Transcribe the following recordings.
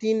3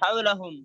حولهم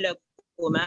حولكما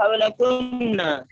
حولكن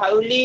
حولي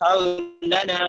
حولنا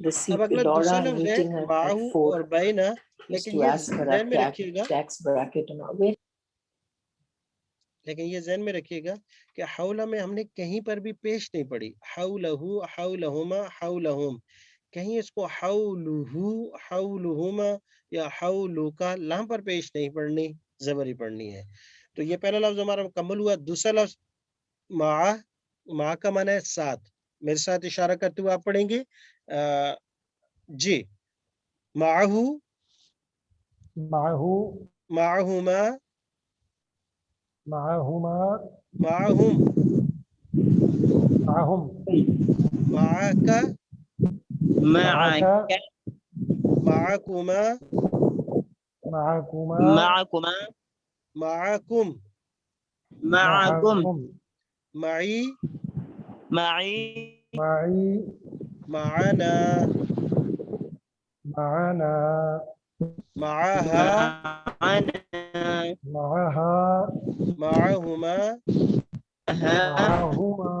The اب اگلا دوسرا Dora لفظ ہے meeting her معاہو at اور 4 بینا، is لیکن to یہ ask her ذہن میں a رکھیے گا، tax bracket and all. Where لیکن یہ ذہن میں رکھیے گا کہ حولہ میں ہم نے کہیں پر بھی پیش نہیں پڑی، حولہو، حولہما، حولہم، کہیں اس کو حولہو، حولہما یا حولوکا لام پر پیش نہیں پڑنی، زبر ہی پڑنی ہے۔ تو یہ پہلا لفظ ہمارا مکمل ہوا۔ دوسرا لفظ مع کا معنی ہے ساتھ، میرے ساتھ اشارہ کرتے ہوئے آپ پڑھیں گے جی، معہو، معه معہما، معهما معہم، معهم معاک، معك معکما، معكما معكما معکم، معكم معی، معي معي معنا، معنا معها، معنا معها معهما، معهما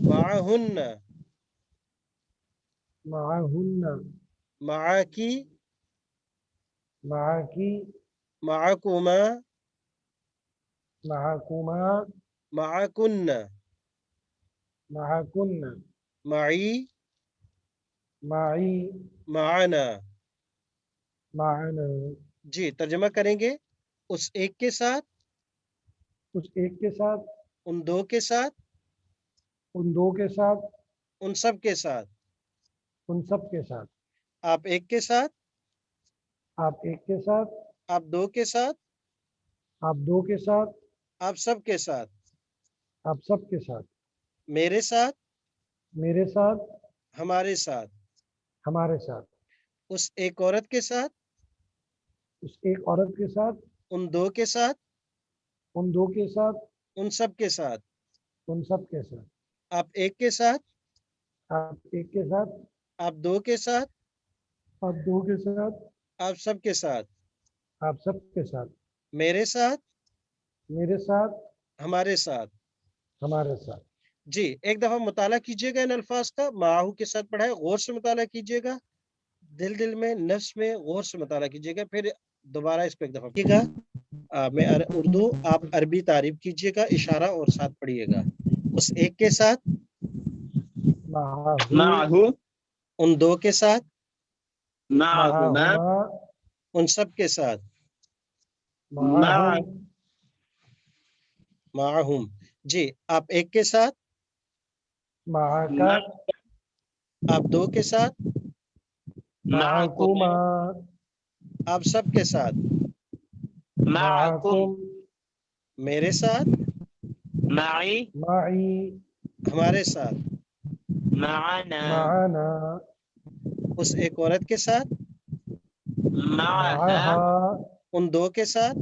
معهن، معهن معك، معك معكما، معكما معكن، معكن معي، معي معنا۔ معنا جی ترجمہ کریں گے، اس ایک کے ساتھ، اس ایک کے ساتھ، ان دو کے ساتھ، ان دو کے ساتھ، ان سب کے ساتھ، ان سب کے ساتھ، آپ ایک کے ساتھ، آپ ایک کے ساتھ، آپ دو کے ساتھ، آپ دو کے ساتھ، آپ سب کے ساتھ، آپ سب کے ساتھ، میرے ساتھ، میرے ساتھ، ہمارے ساتھ، ہمارے ساتھ، اس ایک عورت کے ساتھ، اس ایک عورت کے ساتھ، ان دو کے ساتھ، ان دو کے ساتھ، ان سب کے ساتھ، ان سب کے ساتھ، آپ ایک کے ساتھ، آپ ایک کے ساتھ، آپ دو کے ساتھ، آپ دو کے ساتھ، آپ سب کے ساتھ، آپ سب کے ساتھ، میرے ساتھ، میرے ساتھ، ہمارے ساتھ۔ ہمارے ساتھ۔ جی ایک دفعہ مطالعہ کیجئے گا ان الفاظ کا، معاہو کے ساتھ پڑھائے، غور سے مطالعہ کیجئے گا، دل میں نفس میں غور سے مطالعہ کیجئے گا، پھر دوبارہ اس کو ایک دفعہ پڑھیے گا۔ میں اردو، آپ عربی تعریف کیجئے گا، اشارہ اور ساتھ پڑھیے گا۔ اس ایک کے ساتھ، معه معه ان دو کے ساتھ، معهما معهما ان سب کے ساتھ، معهم معہم۔ جی آپ ایک کے ساتھ، معك آپ دو کے ساتھ، معكما معكما آپ سب کے ساتھ، معكم معكم میرے ساتھ، معي معي ہمارے ساتھ، معنا معنا اس ایک عورت کے ساتھ، معها معها ان دو کے ساتھ،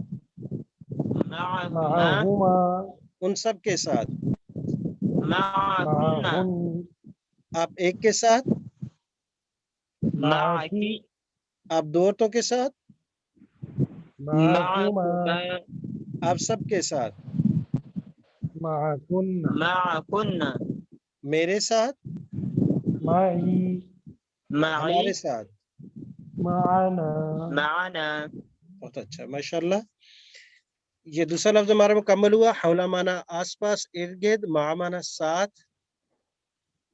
معهما معهما ان سب کے ساتھ، معكن معهن آپ ایک کے ساتھ، معك معك آپ دو عورتوں کے ساتھ، معكما معكما آپ سب کے ساتھ، معكن معكن میرے ساتھ، معي معي ہمارے ساتھ۔ معنا معنا بہت اچھا ماشاءاللہ۔ یہ دوسرا لفظ ہمارا مکمل ہوا۔ حولا مانا آس پاس، ارد گرد، مع مانا ساتھ،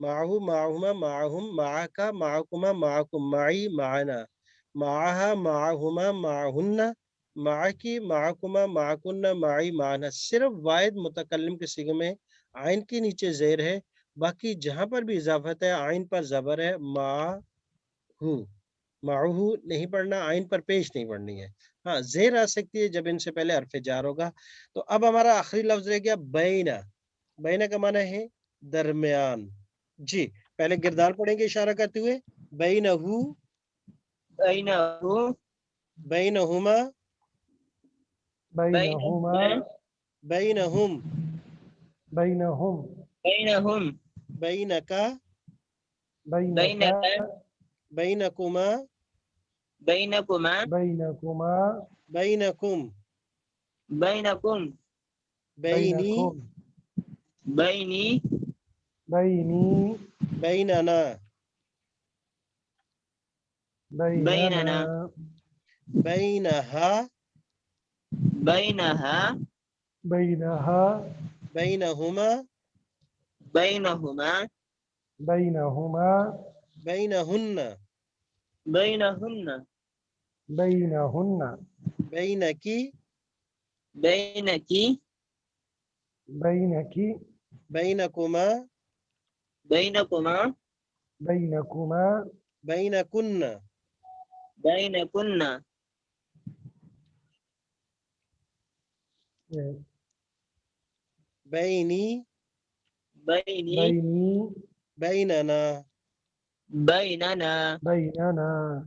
معہو، معہما، معہم، معاکا، معکما، معکم، معی، معنا، معاہا، معہما، معہن، معکی، معکما، معکن، معی، معنا۔ صرف واحد متکلم کے صیغے میں عین کے نیچے زیر ہے، باقی جہاں پر بھی اضافت ہے عین پر زبر ہے، معہو، معہو نہیں پڑھنا، عین پر پیش نہیں پڑھنی ہے۔ ہاں زیر آ سکتی ہے جب ان سے پہلے حرف جار ہوگا۔ تو اب ہمارا آخری لفظ رہ گیا بینا۔ بینا کا معنی ہے درمیان۔ جی پہلے گردان پڑھیں گے اشارہ کرتے ہوئے، بینہو، بينه بینہما، بينهما بینہم، بينهم بينهم بینکا، بينك بینکما، بينكما بينكما بینکم، بينكم بینی، بينكم بيني بيني بیننا۔ بيننا بينها بينها بينها بينهما بينهما بينهما بينهن بينهن بينهن بينك بينك بينك بينكما بينكما بينكما بينكن بينكن بيني بيني بيني بيننا بيننا بيننا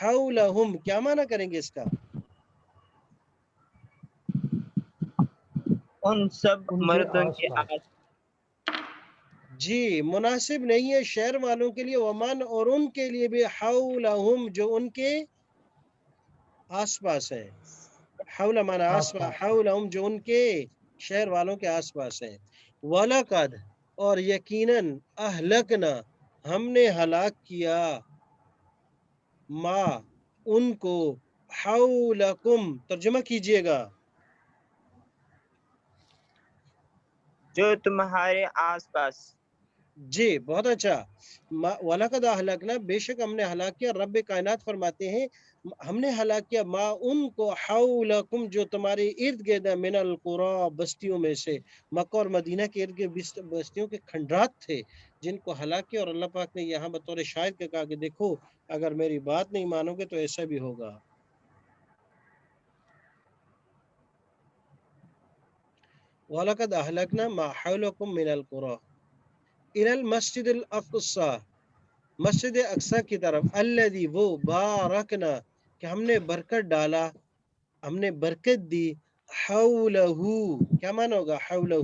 حولہم کیا معنی کریں گے اس کا؟ ان سب ان کے مردوں آس کے پاس۔ آس جی مناسب نہیں ہے شہر والوں کے لیے، ومن اور ان کے لیے بھی، حولہم جو ان کے آس پاس ہیں، حول معنی آس آس پاس، پاس۔ حولہم جو ان کے شہر والوں کے آس پاس ہیں، وَلَقَدْ اور یقیناً، اہلکنا ہم نے ہلاک کیا، ما ان کو، حولکم ترجمہ کیجئے گا، جو تمہارے آس پاس۔ جی بہت اچھا، وَلَقَدْ أَهْلَكْنَا بے شک ہم نے ہلاک کیا، رب کائنات فرماتے ہیں ہم نے ہلاک کیا، ما ان کو، حولکم جو تمہارے ارد گرد ہے، من القریٰ بستیوں میں سے، مکہ اور مدینہ کے ارد گرد بستیوں کے کھنڈرات تھے جن کو ہلاک کیا، اور اللہ پاک نے یہاں بطور شاہد کے کہا کہ دیکھو اگر میری بات نہیں مانو گے تو ایسا بھی ہوگا۔ وَلَقَدْ أَهْلَكْنَا مَا حَوْلَكُمْ مِنَ الْقُرَىٰ إِلَى الْمَسْجِدِ الْأَقْصَىٰ مسجد اقصی کی طرف، الذی وہ، بارکنا کہ ہم نے برکت ڈالا، ہم نے برکت دی، حولہ کیا معنی ہوگا حولہ؟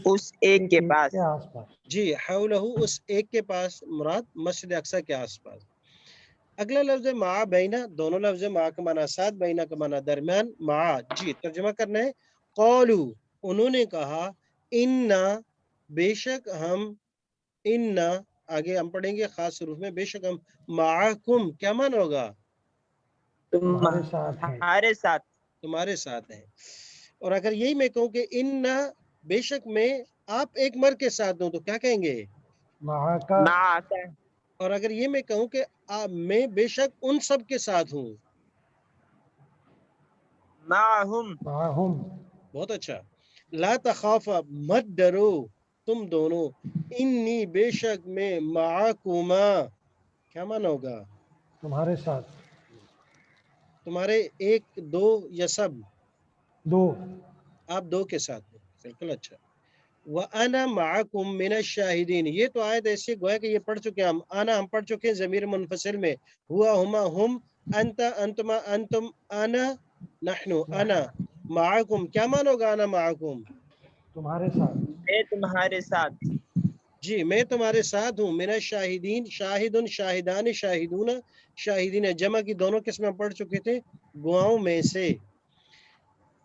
اس ایک کے پاس۔ کے آس پاس۔ جی حولہ اس ایک کے پاس، مراد مسجد اقصی کے آس پاس۔ اگلا لفظ مع بینہ، دونوں لفظ مع کا معنی ساتھ، بینہ کا معنی درمیان، مع جی ترجمہ کرنا ہے، قالو انہوں نے کہا، انا بے شک ہم، انا آگے ہم پڑھیں گے خاص حروف میں، بے شک ہم، معکم کیا معنی ہوگا؟ تمہارے ساتھ ہیں۔ تمہارے ساتھ۔ تمہارے ساتھ ہیں۔ اور اگر یہی میں کہوں کہ انا بے شک میں آپ ایک مرد کے ساتھ ہوں تو کیا کہیں گے؟ معاکا۔ معاک۔ اور اگر یہ میں کہوں کہ میں بے شک ان سب کے ساتھ ہوں؟ معہم۔ معہم۔ بہت اچھا، لا تخافا مت ڈرو تم دونوں، انی بے شک میں، معکما کیا معنی ہوگا؟ تمہارے ساتھ۔ تمہارے ایک، دو یا سب؟ دو۔ آپ دو کے ساتھ ہیں، بالکل اچھا۔ وَأَنَا مَعَكُمْ مِنَ الشَّاهِدِينَ یہ تو آیت ایسی گویا کہ یہ پڑھ چکے ہم، آنا ہم پڑھ چکے ہیں ضمیر منفصل میں، ہوا ہما ہم، انت انتما انتم، انا نحن، انا معکم کیا معنی ہوگا انا معکم؟ تمہارے ساتھ۔ میں تمہارے ساتھ۔ جی میں تمہارے ساتھ ہوں، من الشاہدین، شاہد شاہدان شاہدون، شاہدین جمع کی دونوں قسمیں ہم پڑھ چکے تھے، گواہوں میں سے،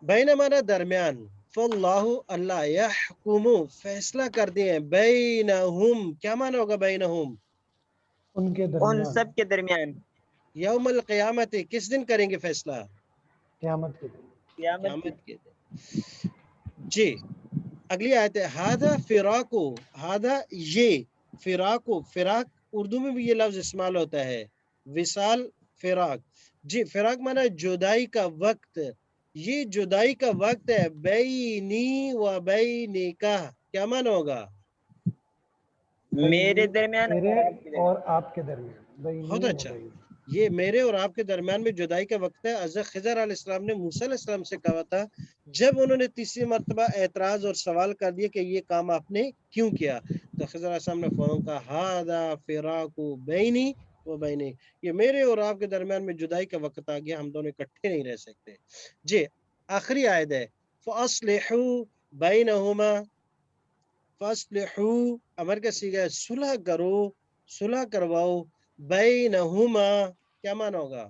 بین مانا درمیان، فاللہ اللہ، یحکم فیصلہ کرتے ہیں، بینہم کیا معنی ہوگا بینہم؟ ان کے ان درمیان۔ سب کے درمیان۔ یوم القیامت کس دن کریں گے فیصلہ؟ قیامت کے دن۔ قیامت کی۔ قیامت کے دن۔ جی اگلی آیت ہے، ہادہ فراقو، ہادہ یہ، فراقو فراق اردو میں بھی یہ لفظ استعمال ہوتا ہے، وصال فراق، جی فراق معنی جدائی کا وقت، یہ جدائی کا وقت ہے، بینی و بینکا کیا معنی ہوگا؟ میرے درمیان میرے اور آپ کے درمیان۔ اور آپ کے درمیان۔ بینی بہت و اچھا، بینی۔ یہ میرے اور آپ کے درمیان میں جدائی کا وقت ہے۔ حضرت خضر علیہ السلام نے موسیٰ علیہ السلام سے کہا تھا جب انہوں نے تیسری مرتبہ اعتراض اور سوال کر دیا کہ یہ کام آپ نے کیوں کیا، تو خضر علیہ السلام نے فوراً کہا ہذا فراق بینی و بینک، یہ میرے اور آپ کے درمیان میں جدائی کا وقت آ گیا، ہم دونوں اکٹھے نہیں رہ سکتے۔ جی آخری آیت ہے، فَأَصْلِحُوا بَيْنَهُمَا، فَأَصْلِحُوا امر کا صیغہ ہے، صلح کرو، صلح کرواؤ، بینہما کیا معنی ہوگا؟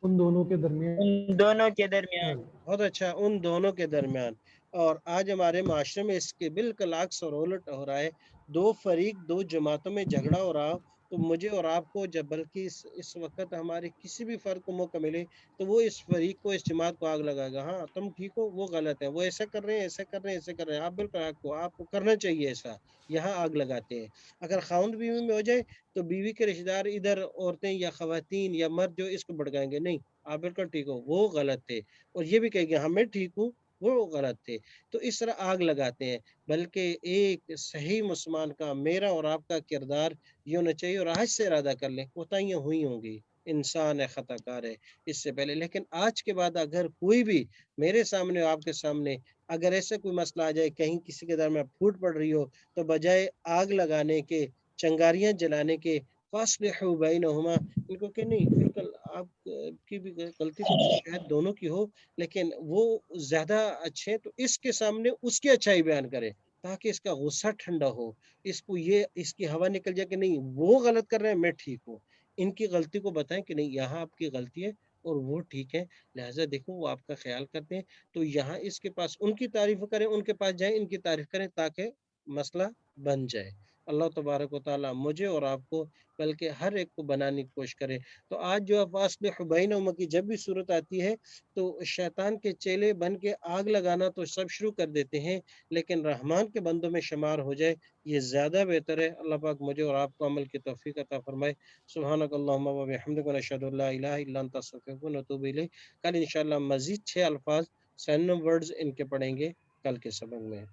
ان دونوں کے درمیان۔ ان دونوں کے درمیان۔ بہت اچھا، ان دونوں کے درمیان۔ اور آج ہمارے معاشرے میں اس کے بالکل عکس اور الٹ ہو رہا ہے، دو فریق، دو جماعتوں میں جھگڑا ہو رہا ہو، تو مجھے اور آپ کو جب بلکہ اس وقت ہمارے کسی بھی فرد کو موقع ملے تو وہ اس فریق کو، اس جماعت کو آگ لگائے گا، ہاں تم ٹھیک ہو، وہ غلط ہے، وہ ایسا کر رہے ہیں، ایسا کر رہے ہیں، ایسا کر رہے ہیں، آپ بالکل حق کو، آپ کو کرنا چاہیے ایسا، یہاں آگ لگاتے ہیں۔ اگر خاوند بیوی میں ہو جائے تو بیوی کے رشتہ دار ادھر عورتیں یا خواتین یا مرد جو اس کو بھڑکائیں گے، نہیں آپ بالکل ٹھیک ہو، وہ غلط تھے، اور یہ بھی کہے گا ہاں میں ٹھیک ہوں، وہ غلط تھے، تو اس طرح آگ لگاتے ہیں۔ بلکہ ایک صحیح مسلمان کا، میرا اور آپ کا کردار یہ ہونا چاہیے، اور آج سے ارادہ کر لیں، کوتاہیاں ہوئی ہوں گی، انسان ہے، خطا کار ہے اس سے پہلے، لیکن آج کے بعد اگر کوئی بھی میرے سامنے آپ کے سامنے اگر ایسا کوئی مسئلہ آ جائے، کہیں کسی کے درمیان پھوٹ پڑ رہی ہو، تو بجائے آگ لگانے کے، چنگاریاں جلانے کے، فاصلحوا بینہما، ان کو کہ نہیں بالکل آپ کی بھی غلطی تو شاید دونوں کی ہو، لیکن وہ زیادہ اچھے تو اس کے سامنے اس کی اچھائی بیان کرے تاکہ اس کا غصہ ٹھنڈا ہو، اس کو یہ اس کی ہوا نکل جائے کہ نہیں وہ غلط کر رہے ہیں میں ٹھیک ہوں، ان کی غلطی کو بتائیں کہ نہیں یہاں آپ کی غلطی ہے اور وہ ٹھیک ہے، لہٰذا دیکھو وہ آپ کا خیال کرتے ہیں، تو یہاں اس کے پاس ان کی تعریف کریں، ان کے پاس جائیں ان کی تعریف کریں تاکہ مسئلہ بن جائے۔ اللہ تبارک و تعالیٰ مجھے اور آپ کو بلکہ ہر ایک کو بنانے کی کوشش کرے۔ تو آج جو فاصلحوا بینہما کی جب بھی صورت آتی ہے تو شیطان کے چیلے بن کے آگ لگانا تو سب شروع کر دیتے ہیں، لیکن رحمان کے بندوں میں شمار ہو جائے یہ زیادہ بہتر ہے۔ اللہ پاک مجھے اور آپ کو عمل کی توفیق عطا فرمائے۔ سبحانک اللہم و بحمدک نشہد ان لا الہ الا انت نستغفرک و نتوب الیک۔ کل انشاءاللہ مزید 6 الفاظ سینم ورڈز ان کے پڑھیں گے کل کے سبق میں۔